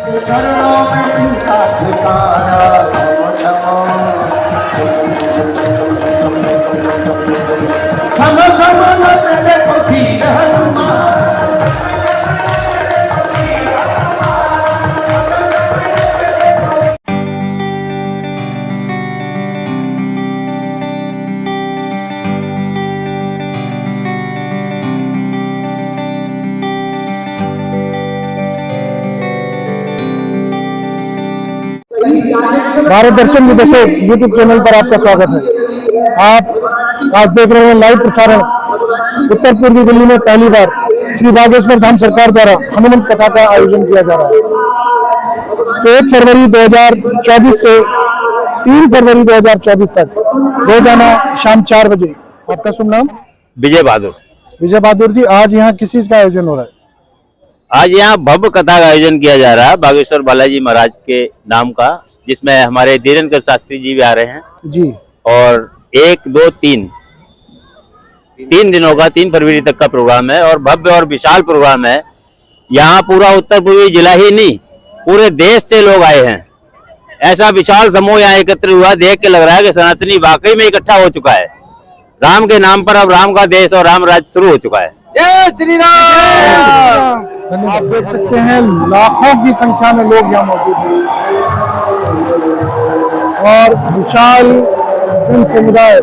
चरणों में इनका ठिकाना, छम छम नचते फकीर हनुमान। भारत दर्शन विदेशक यूट्यूब चैनल पर आपका स्वागत है। आप आज देख रहे हैं लाइव प्रसारण। उत्तर पूर्वी दिल्ली में पहली बार श्री बागेश्वर धाम सरकार द्वारा हनुमंत कथा का आयोजन किया जा रहा है। 1 फरवरी 2024 से 3 फरवरी 2024 तक रोजाना शाम 4 बजे। आपका शुभ नाम? विजय बहादुर। विजय बहादुर जी, आज यहाँ किस चीज का आयोजन हो रहा है? आज यहाँ भव्य कथा का आयोजन किया जा रहा है बागेश्वर बालाजी महाराज के नाम का, जिसमें हमारे धीरेन्द्र शास्त्री जी भी आ रहे हैं जी। और 1, 2, 3 दिनों का 3 फरवरी तक का प्रोग्राम है और भव्य और विशाल प्रोग्राम है। यहाँ पूरा उत्तर पूर्वी जिला ही नहीं, पूरे देश से लोग आए हैं। ऐसा विशाल समूह यहाँ एकत्र हुआ, देख के लग रहा है कि सनातनी वाकई में इकट्ठा हो चुका है। राम के नाम पर अब राम का देश और राम राज्य शुरू हो चुका है। जय श्री राम। आप देख सकते हैं लाखों की संख्या में लोग यहाँ मौजूद हैं और विशाल जन समुदाय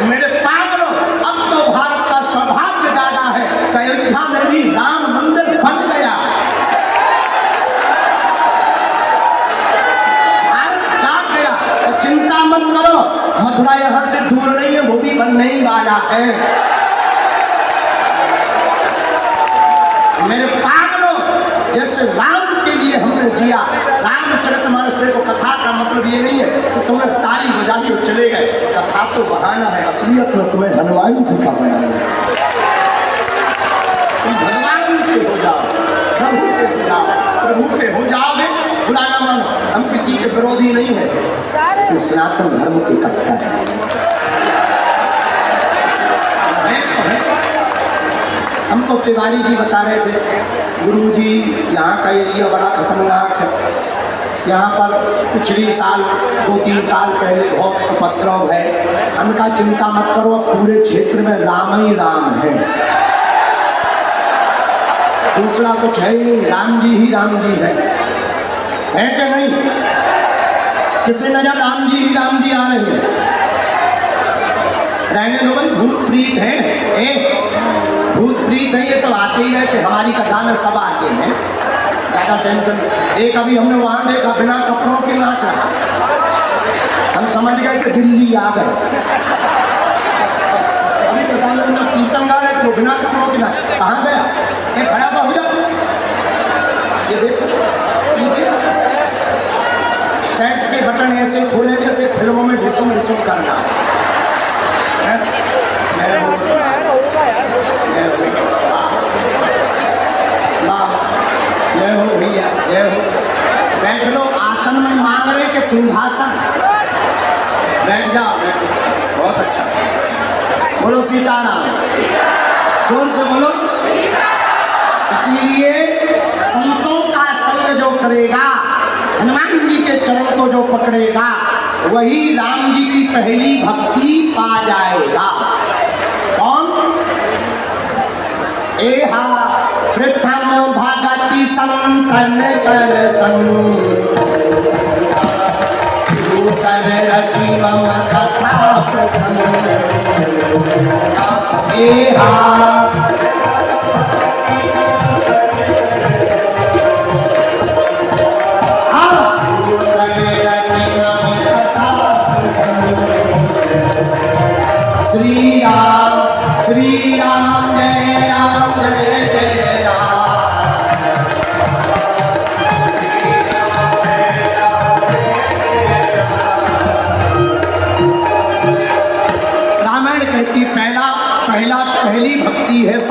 मेरे पागलों, अब तो भारत का सौभाग्य जागा है कि अयोध्या में भी राम मंदिर बन गया। भारत जाग गया तो चिंता मत करो, मथुरा यहाँ से दूर नहीं है, वो भी बनने ही वाला है। मेरे पागलों, जैसे राम के लिए हमने जिया, रामचरितमानस देखो, कथा का मतलब ये नहीं है कि तुमने ताली बजा के चले गए। कथा तो बहाना है, असलियत में तुम्हें हनुमान जी का बनाना है। तुम भगवान के हो जाओ, प्रभु के हो जाओ, प्रभु के हो जाओगे। बुरा ना मानो, हम किसी के विरोधी नहीं है, तो सनातन धर्म के कट्टर है। हमको तिवारी जी बता रहे थे, गुरु जी यहाँ का एरिया बड़ा खतरनाक है, यहाँ पर पिछले साल 2-3 साल पहले बहुत उपद्रव है। हमका चिंता मत करो, पूरे क्षेत्र में राम ही राम है, दूसरा कुछ है ही नहीं, राम जी है कि नहीं? किसी नजर राम जी आ रहे हैं। रहने दो भाई, भूत प्रीत है, भूत प्रीत है, ये तो आते ही रहते, हमारी कथा में सब आते हैं, ज़्यादा टेंशन। एक अभी हमने वहाँ देखा बिना कपड़ों के नाच रहा, हम समझ गए कि दिल्ली आ गए। अभी कथा में कीर्तन गा रहे थे, बिना कपड़ों के नाच, कहाँ गया? ये खड़ा तो हो जाओ, ये देखो, शर्ट के बटन ऐसे खोले जैसे फिल्मों में ढिसुम करना। बैठ लो, आसन में मांग रहे कि सिंहासन? बैठ जाओ, बहुत अच्छा। बोलो सीताराम, जोर से बोलो। इसलिए संतों का संग जो करेगा, हनुमान जी के चरण को जो पकड़ेगा, वही राम जी की पहली भक्ति पा जाएगा। कौन? एहा प्रथम भगति संतन कर संग, दूसर रति मम कथा प्रसंग। एहा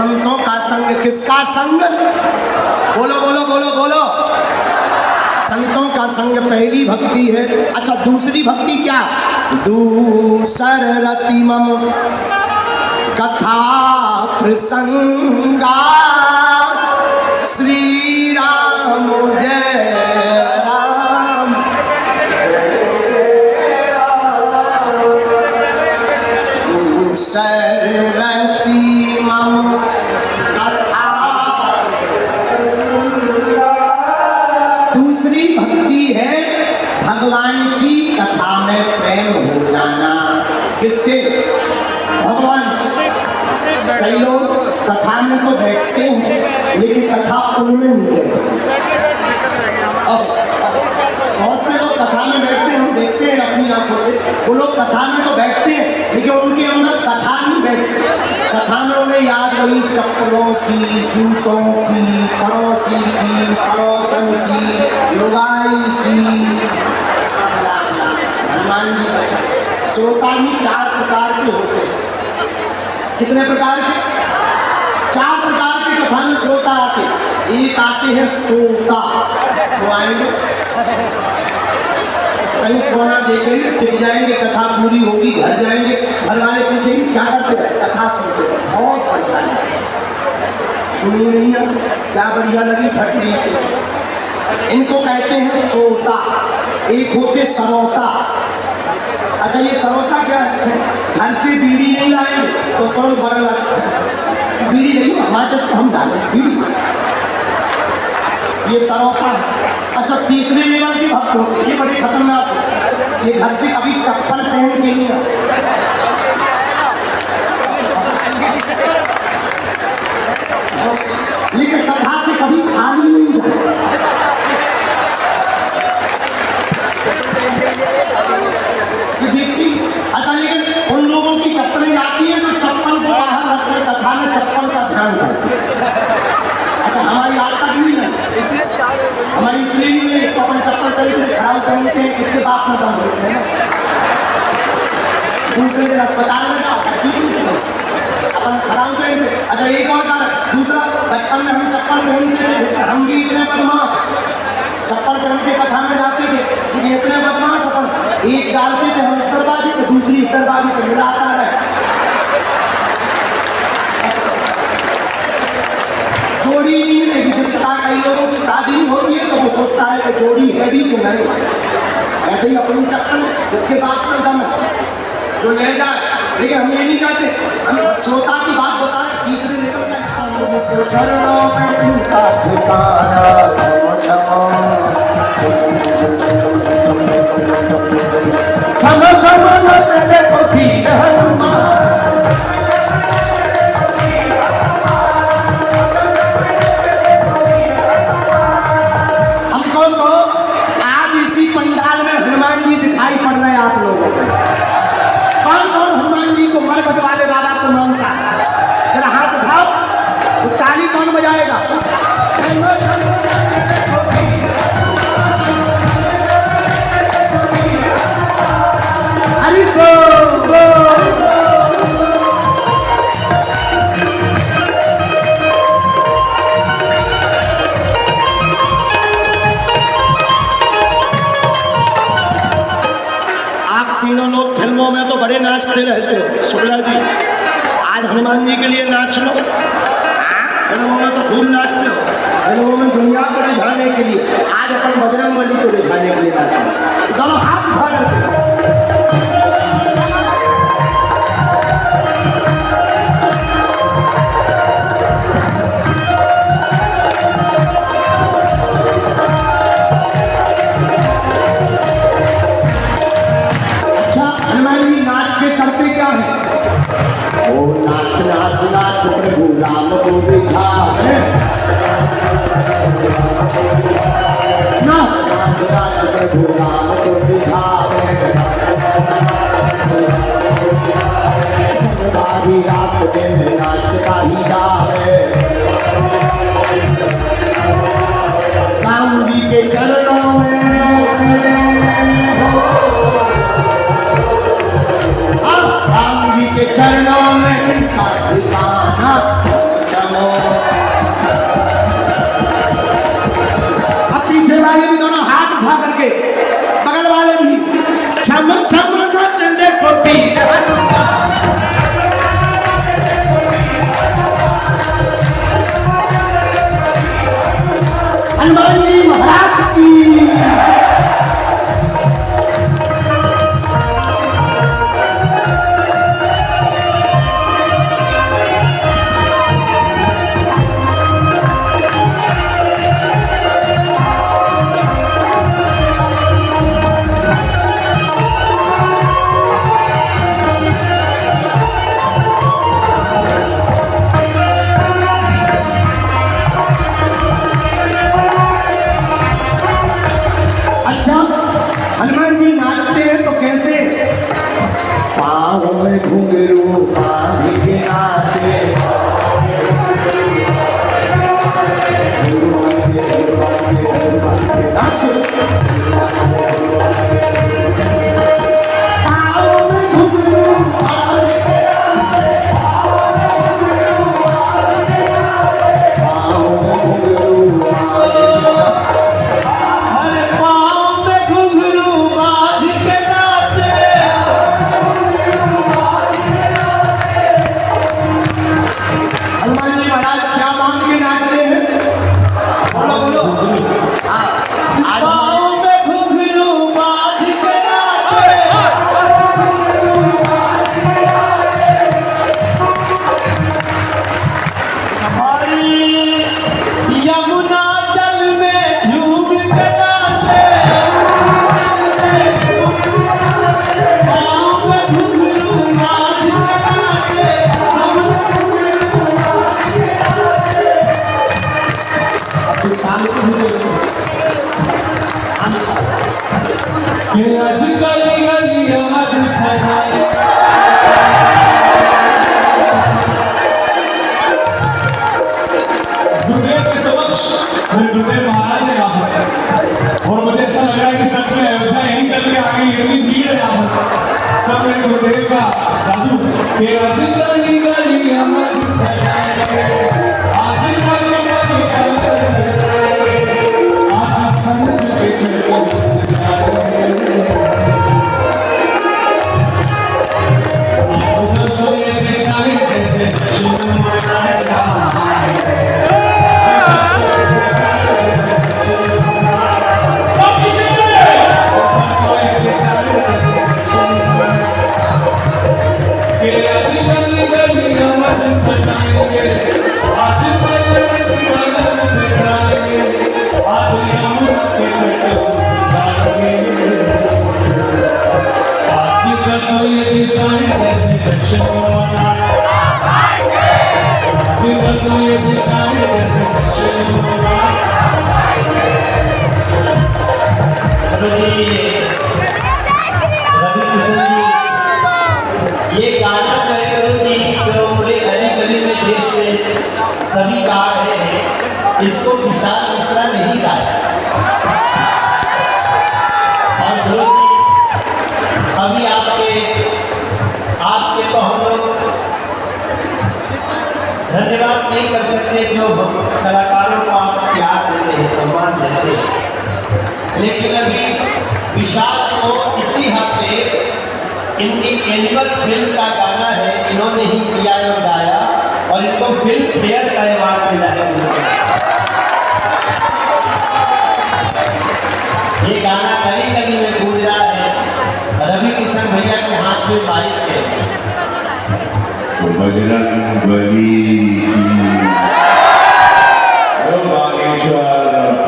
संतों का संग। किसका संग? बोलो बोलो बोलो बोलो। संतों का संग पहली भक्ति है। अच्छा, दूसरी भक्ति क्या? दूसर रति मम कथा प्रसंगा श्री राम जय राम। दूसर रति मम कथा प्रसंगा। दूसरी भक्ति है भगवान की कथा में प्रेम हो जाना। किससे? भगवान से। कई लोग कथा में तो बैठते हैं लेकिन कथा उनमें नहीं बैठते। अब बहुत से लोग कथा में बैठते हैं, हम देखते हैं अपनी आंखों से, वो लोग कथा में तो बैठते हैं लेकिन उनके अंदर कथा नहीं बैठती। कथा में उन्हें याद रही चप्पलों की, जूतों की, पड़ोसी की, पड़ोसन की, लुगाई की। हनुमान जी का श्रोता भी 4 प्रकार के होते हैं। कितने प्रकार के? 4 प्रकार के कथा में श्रोता आते। एक आते हैं श्रोता, वो आएंगे कहीं कोना देखेंगे, टिक जाएंगे, कथा पूरी होगी, घर जाएंगे, घर वाले पूछेंगे क्या करते हैं? कथा सुनते हैं। बहुत बढ़िया लगी, सुनी नहीं है क्या बढ़िया लगी, फट रही। इनको कहते हैं श्रोता। एक होते सरोता। अच्छा, ये सरोता क्या है? घर से बीड़ी नहीं लाएंगे तो कौन बड़ा बीड़ी नहीं, हमारे तो हम डालें बीड़ी, ये सरोता है। अच्छा, तीसरे लेवल की भक्त होते हैं, ये बड़े खतरनाक होते। ये घर से कभी चप्पल पहन के नहीं आते, लेकिन कथा से कभी खाली नहीं जाते। अच्छा, लेकिन उन लोगों की चप्पलें आती है तो चप्पल को बाहर रखकर कथा में चप्पल का ध्यान करते। अच्छा, हमारी आदत नहीं है, हमारी इसलिए नहीं है, अपन चप्पल खरीदते खराब पहनते हैं, इसके बाद में कम होते हैं। दूसरे दिन अस्पताल में अपन खराब पहनते। अच्छा, एक और कारण दूसरा, बचपन में हम चप्पल पहनते थे, हम भी इतने बदमाश चप्पल पहन के कथा में जाते थे, लेकिन इतने बदमाश अपन एक डालते थे हम इस्तरबाजी को, दूसरी इस्तरबाजी को मिलाता है। जोड़ी नहीं मिलेगी। जब तक कई लोगों की शादी नहीं होती है तो वो सोचता है कि जोड़ी है भी कि नहीं। ऐसे ही अपनी चप्पल जिसके बात में दम है जो ले जाए, लेकिन हम ये नहीं कहते, हम श्रोता की बात बता रहे। तीसरे लेवल का चरणों में उनका ठिकाना छम छम न चले तो ठीक हनुमान। हमको तो आज इसी पंडाल में हनुमान जी दिखाई पड़ रहे हैं आप लोगों को। कौन कौन हनुमान जी को मरकट वाले बाबा को मानता है? जरा हाथ उठाओ तो ताली कौन बजाएगा? हरि आप तीनों लोग फिल्मों में तो बड़े नाचते रहते हो। शुक्ला जी, आज हनुमान जी के लिए नाच लो। फिल्मों में तो खूब नाचते हो, फिल्मों में दुनिया को रिझाने के लिए। आज अपन बजरंगबली को रिझाने के लिए नाचते। दोनों हाथ उठा करके प्रभु राम को दिखावे, नाच नाच प्रभु राम को दिखावे। बारी रात दिन नाचता ही जावे। राम जी के चरणों में राम जी के चरणों में इनका ठिकाना। हनुमान जी महाराज की। अच्छा, हनुमान जी नाचते हैं तो कैसे? पाँव में घुंघरू बांध के नाचे, हनुमान जी महाराज क्या मान के नाचते हैं? बोलो बोलो। हाँ, आज यमुना जल में झूम के नाचे, पाँव में घुंघरू बांध के नाचे, अपने साल को भी ये आज गली गली आवाज सजाए। दुर्गे के समक्ष मैं दुर्गे महाराज ने कहा और मुझे ऐसा लग रहा है कि सच में अयोध्या यहीं चल के आ गई, इतनी भीड़ है यहाँ पर। सब मेरे गुरुदेव का जादू के आज गली गली आवाज सजाए, आज गली गली आवाज सजाए, आज संत के घर सजाए। सोए निशाने जैसे शिव मनाए ये गाना कहे गुरु जी जो पूरे गली गली में देश से सभी गा रहे हैं, इसको विशाल मिश्रा नहीं गाया। और गुरु जी अभी आपके तो हम लोग धन्यवाद नहीं कर सकते जो कलाकारों को आप प्यार देते हैं, सम्मान देते हैं, लेकिन अभी विशाल को इसी हफ्ते इनकी एनिमल फिल्म का गाना है, इन्होंने ही किया और गाया और इनको फिल्म फेयर का अवार्ड मिला है। ये गाना गली गली में गूंज रहा है। रवि किशन भैया के हाथ में माइक है। तो बजरंग बली बागेश्वर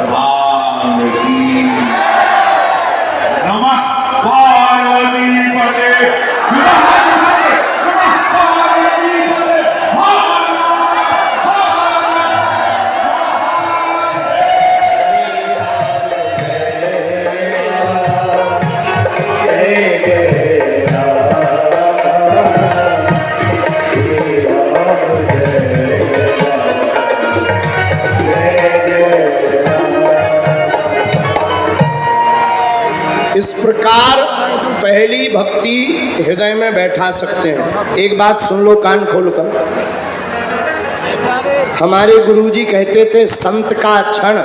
धाम की नमः पार्वती पते। इस प्रकार पहली भक्ति हृदय में बैठा सकते हैं। एक बात सुन लो कान खोलकर, हमारे गुरुजी कहते थे संत का क्षण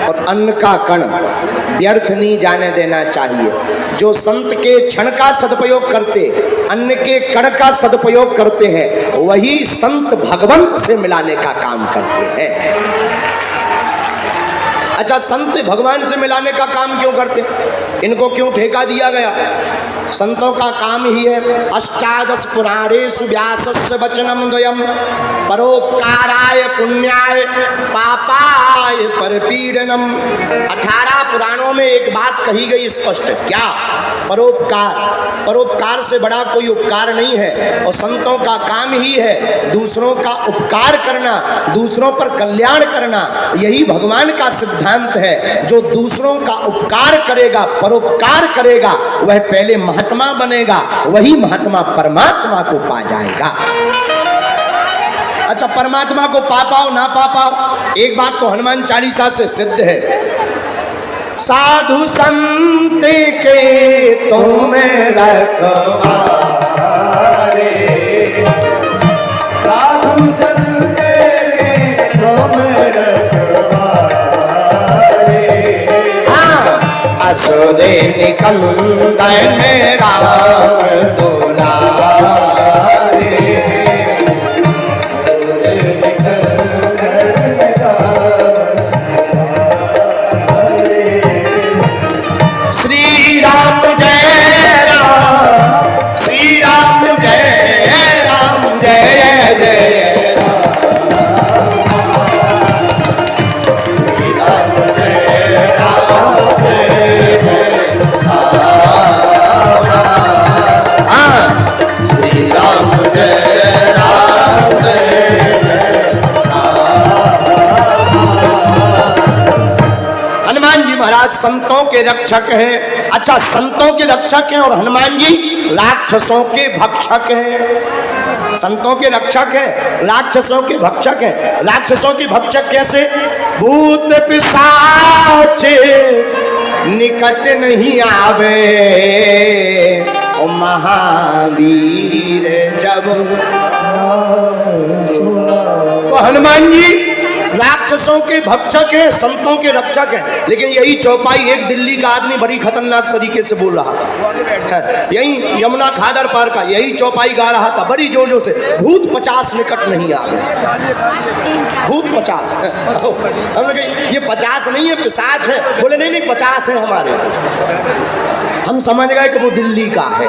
और अन्न का कण व्यर्थ नहीं जाने देना चाहिए। जो संत के क्षण का सदुपयोग करते, अन्न के कण का सदुपयोग करते हैं, वही संत भगवंत से मिलाने का काम करते हैं। अच्छा, संत भगवान से मिलाने का काम क्यों करते? इनको क्यों ठेका दिया गया? संतों का काम ही है अष्टादश पुराणेषु व्यासस्य वचनम द्वयम परोपकाराय पुण्याय पापाय परपीडनम। 18 पुराणों में एक बात कही गई स्पष्ट, क्या? परोपकार। परोपकार से बड़ा कोई उपकार नहीं है, और संतों का काम ही है दूसरों का उपकार करना, दूसरों पर कल्याण करना। यही भगवान का सिद्धांत है। जो दूसरों का उपकार करेगा, परोपकार करेगा, वह पहले महात्मा बनेगा, वही महात्मा परमात्मा को पा जाएगा। अच्छा, परमात्मा को पा पाओ ना पा पाओ, एक बात तो हनुमान चालीसा से सिद्ध है, साधु संत के तुम रखवारे, साधु संत के तुम रखवारे, हाँ, असुरे निकंदन राम दुलारे, श्री राम जय राम, श्री राम जय राम, जय जय राम, श्री राम जय राम, जय जय राम, श्री राम जय राम, जय जय राम। हनुमान जी महाराज संतों के रक्षक हैं। अच्छा, संतों के रक्षक हैं और हनुमान जी राक्षसों के भक्षक हैं। संतों के रक्षक हैं, राक्षसों के भक्षक हैं। राक्षसों के भक्षक कैसे? भूत पिशाच निकट नहीं आवे, ओ महावीर जब तो हनुमान जी राक्षसों के भक्षक हैं, संतों के रक्षक हैं। लेकिन यही चौपाई एक दिल्ली का आदमी बड़ी खतरनाक तरीके से बोल रहा था, यही यमुना खादर पार का यही चौपाई गा रहा था बड़ी जोर जोर से, भूत 50 निकट नहीं आ गए। भूत 50, हमने कहा ये 50 नहीं है, पिशाच है। बोले नहीं नहीं 50 है हमारे। हम समझ गए कि वो दिल्ली का है।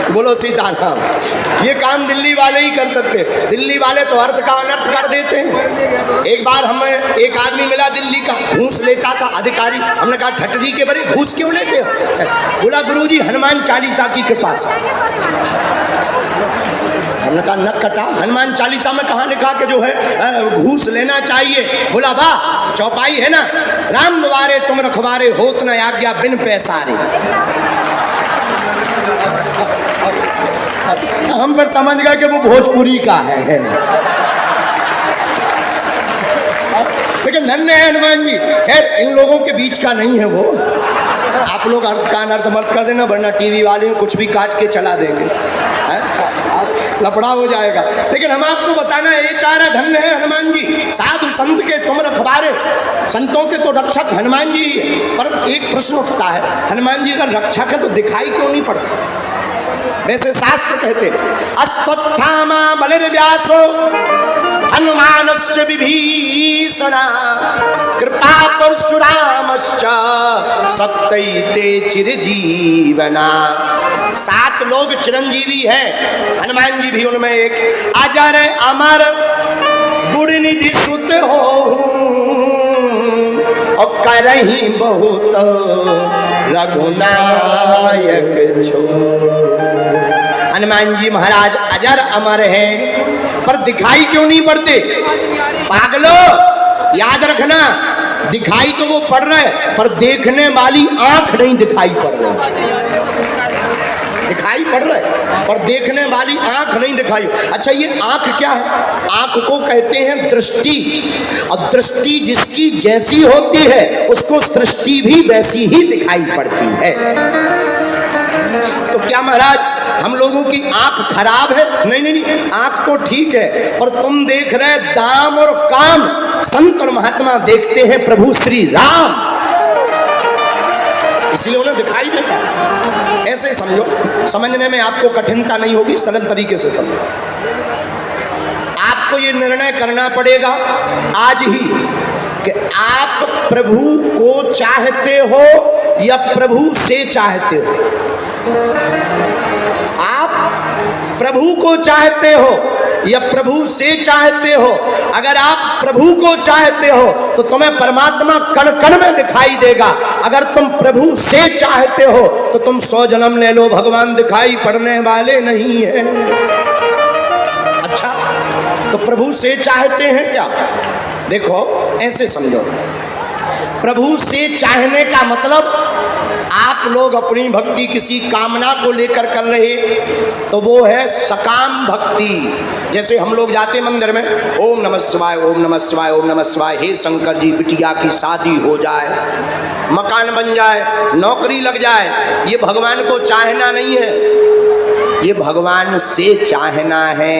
बोलो सीताराम। ये काम दिल्ली वाले ही कर सकते हैं। दिल्ली वाले तो अर्थ का अनर्थ कर देते हैं। एक बार हमें एक आदमी मिला दिल्ली का, घूस लेता था अधिकारी। हमने कहा ठटरी के बड़े घूस क्यों लेते हो? बोला गुरुजी हनुमान चालीसा की कृपा से। हमने कहा नक कटा, हनुमान चालीसा में कहाँ लिखा कि जो है घूस लेना चाहिए? बोला वाह, चौपाई है ना, राम द्वारे तुम रखवारे, होत न आज्ञा बिन पैसारे। हम पर समझ गए कि वो भोजपुरी का है। लेकिन धन्य है हनुमान जी। खैर इन लोगों के बीच का नहीं है वो। आप लोग अर्थ का अनर्थ मत कर देना, वरना टीवी वाले कुछ भी काट के चला देंगे, लफड़ा हो जाएगा। लेकिन हम आपको बताना ये चाह रहे, धन्य है हनुमान जी, साधु संत के तुम रखवारे। संतों के तो रक्षक हनुमान जी। पर एक प्रश्न उठता है, हनुमान जी अगर रक्षक है तो दिखाई क्यों नहीं पड़ता? वैसे शास्त्र कहते अश्वत्थामा बलिर्व्यासो हनुमानश्च विभीषण कृपा परशुरामश्च सप्तैते चिरजीवना। 7 लोग चिरंजीवी हैं, हनुमान जी भी उनमें एक। अजर अमर गुण निधि सुत हो और करही बहुत रघुनायक छो। हनुमान जी महाराज अजर अमर हैं, पर दिखाई क्यों नहीं पड़ते? पागलो, याद रखना, दिखाई तो वो पड़ रहा है, पर देखने वाली आंख नहीं दिखाई पड़ रही। दिखाई पड़ रहा है पर देखने वाली आंख नहीं दिखाई। अच्छा, ये आंख क्या है? आंख को कहते हैं दृष्टि, और दृष्टि जिसकी जैसी होती है उसको सृष्टि भी वैसी ही दिखाई पड़ती है। तो क्या महाराज हम लोगों की आंख खराब है? नहीं नहीं नहीं, आंख तो ठीक है, पर तुम देख रहे दाम और काम। संत और महात्मा देखते हैं प्रभु श्री राम, इसलिए उन्हें दिखाई देता। ऐसे समझो, समझने में आपको कठिनता नहीं होगी, सरल तरीके से समझो। आपको ये निर्णय करना पड़ेगा आज ही कि आप प्रभु को चाहते हो या प्रभु से चाहते हो। आप प्रभु को चाहते हो या प्रभु से चाहते हो। अगर आप प्रभु को चाहते हो तो तुम्हें परमात्मा कण कण में दिखाई देगा। अगर तुम प्रभु से चाहते हो तो तुम 100 जन्म ले लो, भगवान दिखाई पड़ने वाले नहीं है। अच्छा, तो प्रभु से चाहते हैं क्या? देखो ऐसे समझो, प्रभु से चाहने का मतलब आप लोग अपनी भक्ति किसी कामना को लेकर कर रहे तो वो है सकाम भक्ति। जैसे हम लोग जाते मंदिर में, ओम नमः शिवाय, ओम नमः शिवाय, ओम नमः शिवाय, हे शंकर जी बिटिया की शादी हो जाए, मकान बन जाए, नौकरी लग जाए। ये भगवान को चाहना नहीं है, ये भगवान से चाहना है,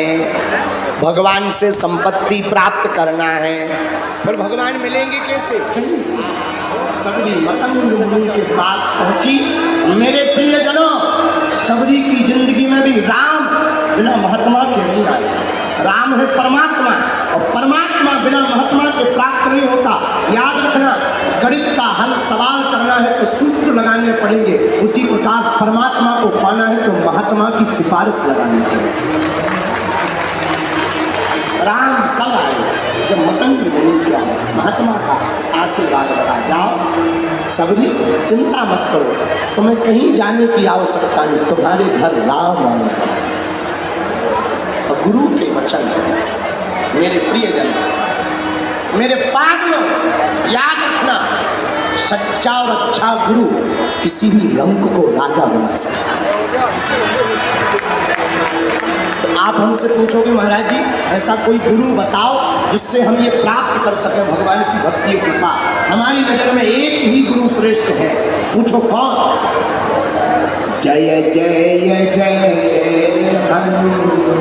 भगवान से संपत्ति प्राप्त करना है। फिर भगवान मिलेंगे कैसे? सबरी मतंग मुनि के पास पहुंची। मेरे प्रियजनों, सबरी की जिंदगी में भी राम बिना महात्मा के नहीं आए। राम है परमात्मा, और परमात्मा बिना महात्मा के प्राप्त नहीं होता। याद रखना, गणित का हल सवाल करना है तो सूत्र लगाने पड़ेंगे, उसी प्रकार परमात्मा को पाना है तो महात्मा की सिफारिश लगानी पड़ेगी। राम कब आए? जब मतंग मुनि क्या महात्मा का आशीर्वाद लगा। जाओ सबरी, चिंता मत करो, तुम्हें कहीं जाने की आवश्यकता नहीं, तुम्हारे घर राम आए। और गुरु के वचन, मेरे प्रियजन, मेरे पागलों, याद रखना, सच्चा और अच्छा गुरु किसी भी रंग को राजा बना सकता है। तो आप हमसे पूछोगे महाराज जी ऐसा कोई गुरु बताओ जिससे हम ये प्राप्त कर सकें भगवान की भक्ति और कृपा। हमारी नजर में एक ही गुरु श्रेष्ठ है, पूछो कौन? जय जय जय हनुमान।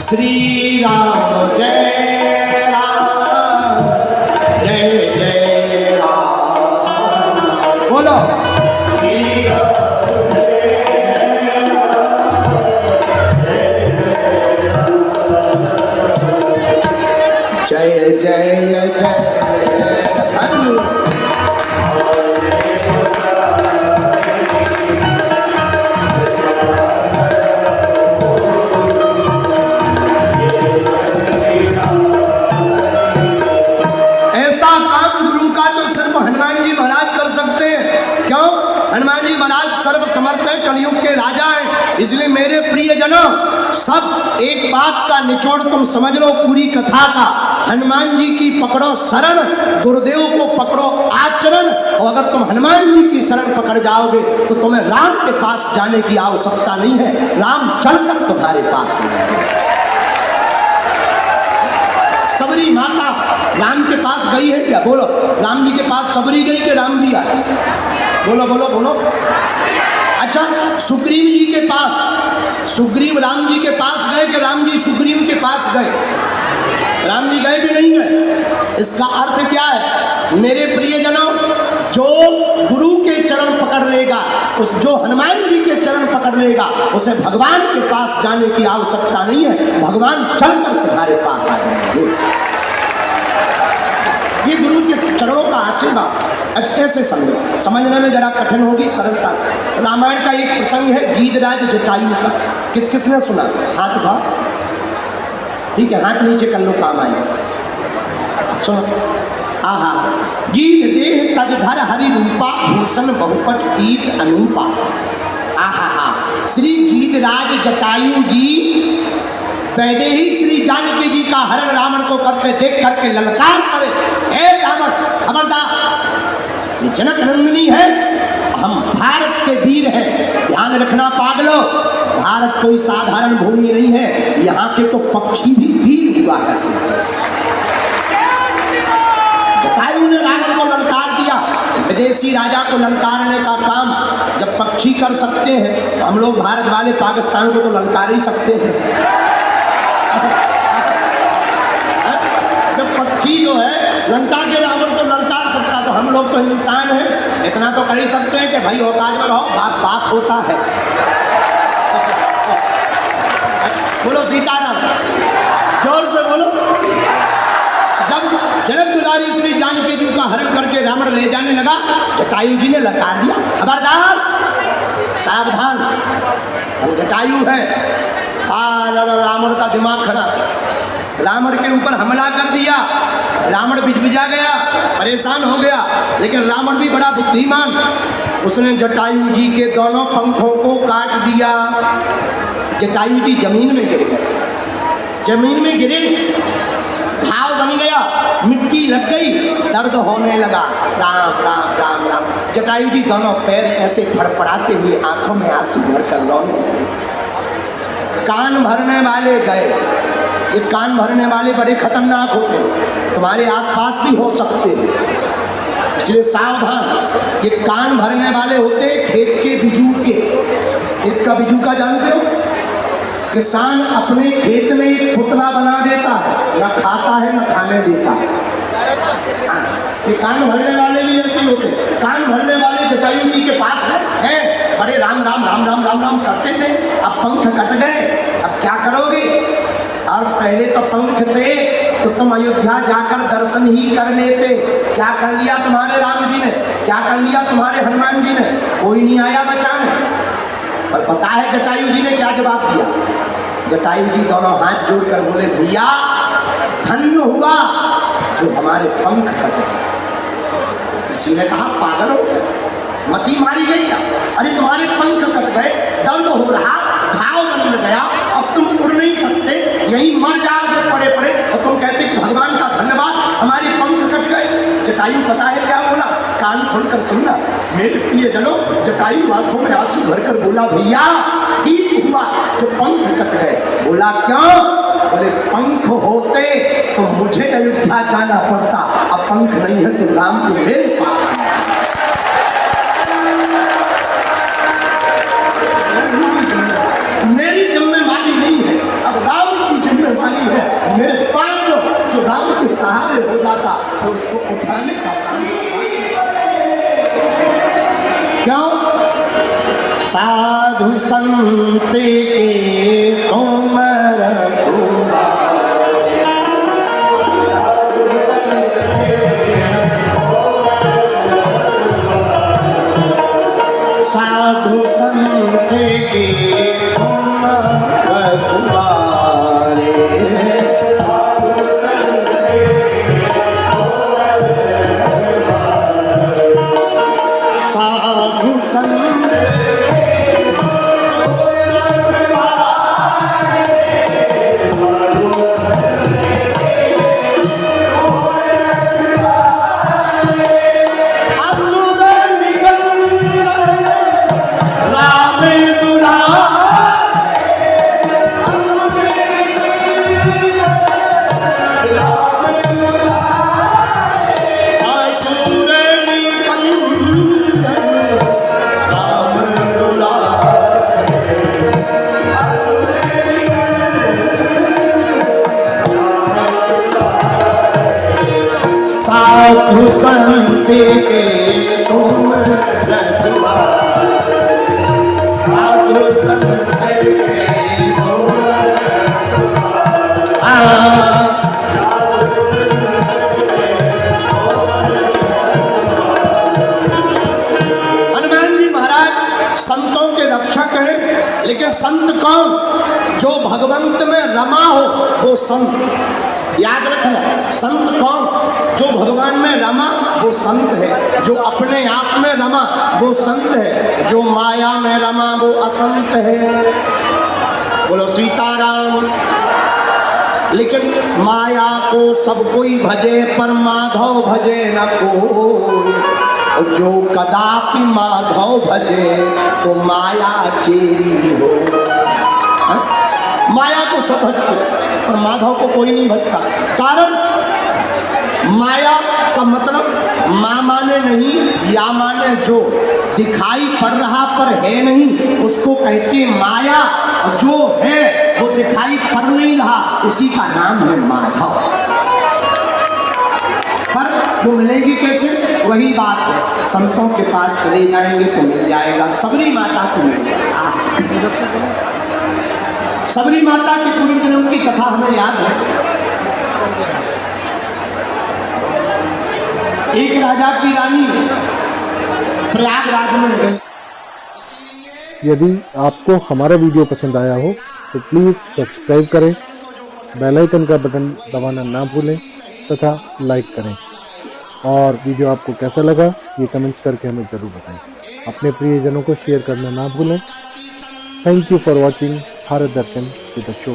श्री राम जय राम, जय जय राम। बोलो श्री राम जय राम, जय जय जय सर्व समर्थ है, कलयुग के राजा हैं। इसलिए मेरे प्रियजनों, सब एक बात का निचोड़ तुम समझ लो पूरी कथा का। हनुमान जी की पकड़ो शरण, गुरुदेव को पकड़ो आचरण, और अगर तुम हनुमान जी की शरण पकड़ जाओगे तो तुम्हें राम के पास जाने की आवश्यकता नहीं है, राम चलकर तुम्हारे पास है। सबरी माता राम के पास गई है क्या? बोलो, राम जी के पास सबरी गई कि राम जी आए? बोलो बोलो बोलो। अच्छा, सुग्रीव जी के पास, सुग्रीव राम जी के पास गए कि राम जी सुग्रीव के पास गए? राम जी गए कि नहीं गए? इसका अर्थ क्या है मेरे प्रियजनों? जो गुरु के चरण पकड़ लेगा, उस जो हनुमान जी के चरण पकड़ लेगा, उसे भगवान के पास जाने की आवश्यकता नहीं है, भगवान चलकर तुम्हारे पास आ जाएंगे। ये गुरु के चरणों का आशीर्वाद। अब कैसे समझो? समझने में जरा कठिन होगी, सरलता से। रामायण का एक प्रसंग है गीधराज जटायु का। किस किसने सुना? हाथ उठाओ। ठीक है, हाथ नीचे कर लो, काम आएगा। सुनो। आहा, गीध देह तज धर हरि रूपा, भूषण बहुपट पीत अनूपा। आहा हा, श्री गीधराज जटायु जी पहले ही श्री जानकी जी का हरण रावण को करते देख करके ललकार करे, हे रावण खबरदार, ये जनक नंदिनी है, हम भारत के वीर हैं। ध्यान रखना पागलों, भारत कोई साधारण भूमि नहीं है, यहाँ के तो पक्षी भी वीर हुआ करते थे। जटायु ने रावण विदेशी राजा को ललकारने का काम जब पक्षी कर सकते हैं तो हम लोग भारत वाले पाकिस्तान को तो ललकार ही सकते हैं। जब पक्षी जो है लंका के रावण को ललकार सकता तो हम लोग तो इंसान हैं, इतना तो कर ही सकते हैं कि भाई औकात में रहो, बाप बाप होता है। बोलो सीताराम, जोर से बोलो। जब जनक दुलारी श्री जानकी जी का हरण करके रावण ले जाने लगा, जटायु जी ने ललकार दिया, खबरदार सावधान, हम जटायु है। रावण का दिमाग खराब, रावण के ऊपर हमला कर दिया, रावण बिजबिजा गया, परेशान हो गया। लेकिन रावण भी बड़ा बुद्धिमान, उसने जटायु जी के दोनों पंखों को काट दिया। जटायु जी जमीन में गिर गए, जमीन में गिरे, घाव बन गया, मिट्टी लग गई, दर्द होने लगा। राम राम राम राम। जटायु जी दोनों पैर ऐसे फड़फड़ाते हुए आंखों में आंसू भरकर रोने लगे। कान भरने वाले गए, ये कान भरने वाले बड़े खतरनाक होते हैं, तुम्हारे आसपास भी हो सकते हैं, इसलिए सावधान। ये कान भरने वाले होते हैं खेत के बिजू के। खेत का बिजू का जानते हो? किसान अपने खेत में एक पुतला बना देता है, न खाता है न खाने देता है। ये कान भरने वाले भी ऐसे होते। कान भरने वाले जटायु जी के पास है, बड़े राम राम राम राम राम राम करते थे। अब पंख कट गए, अब क्या करोगे? और पहले तो पंख थे तो तुम अयोध्या जाकर दर्शन ही कर लेते। क्या कर लिया तुम्हारे राम जी ने, क्या कर लिया तुम्हारे हनुमान जी ने? कोई नहीं आया बचाने। पर पता है जटायु जी ने क्या जवाब दिया? जटायु जी दोनों हाथ जोड़कर बोले, भैया धन्य हुआ जो हमारे पंख कटे। किसी ने कहा पागल हो गए, मती मारी गई क्या? अरे तुम्हारे पंख कट गए, दर्द हो रहा, घाव बन गया, अब तुम उड़ नहीं सकते, यही मर जाओगे पड़े पड़े, और तुम कहते कि भगवान का धन्यवाद हमारे पंख कट गए। जटायु पता है क्या बोला? कान खोलकर सुनना मेरे प्रिय जनों। जटायु आंखों में आंसू भरकर बोला, भैया ठीक हुआ जो पंख कट गए। बोला क्यों? बोले पंख होते तो मुझे अयोध्या जाना पड़ता, अब पंख नहीं है तो राम को मेरे पास। मेरी जिम्मेवारी नहीं है, अब राम की जिम्मेवारी है। मेरे पास जो राम के सहारे हो जाता तो उसको उठाने का क्यों? साधु संत के तुम रघुवा, साधु संत के तुम रघुवारे, साधु संत साधु संत के तुम रघुवारे, साधु संत के तुम हनुमान जी महाराज संतों के रक्षक हैं। लेकिन संत कौन? जो भगवंत में रमा हो वो संत। याद रखना, संत कौन? जो भगवान में रमा वो संत है, जो अपने आप में रमा वो संत है, जो माया में रमा वो असंत है। बोलो सीताराम। लेकिन माया को सब कोई भजे पर माधव भजे न कोई, जो कदापि माधव भजे तो माया चेरी हो। माया को सब भजते और माधव को कोई नहीं भजता। कारण माया का मतलब माँ माने नहीं, या माने जो, दिखाई पड़ रहा पर है नहीं उसको कहते माया, और जो है वो दिखाई पड़ नहीं रहा उसी का नाम है माधव। पर वो मिलेगी कैसे? वही बात है, संतों के पास चले जाएंगे तो मिल जाएगा। सबरी माता को मिल जाएगा। सबरी माता के पूर्व जन्म की कथा हमें याद है। एक राजा की रानी प्रयागराज में गई। यदि आपको हमारा वीडियो पसंद आया हो तो प्लीज़ सब्सक्राइब करें, बेल आइकन का बटन दबाना ना भूलें तथा लाइक करें। और वीडियो आपको कैसा लगा ये कमेंट्स करके हमें ज़रूर बताएं। अपने प्रियजनों को शेयर करना ना भूलें। Thank you for watching Bharat Darshan with the show.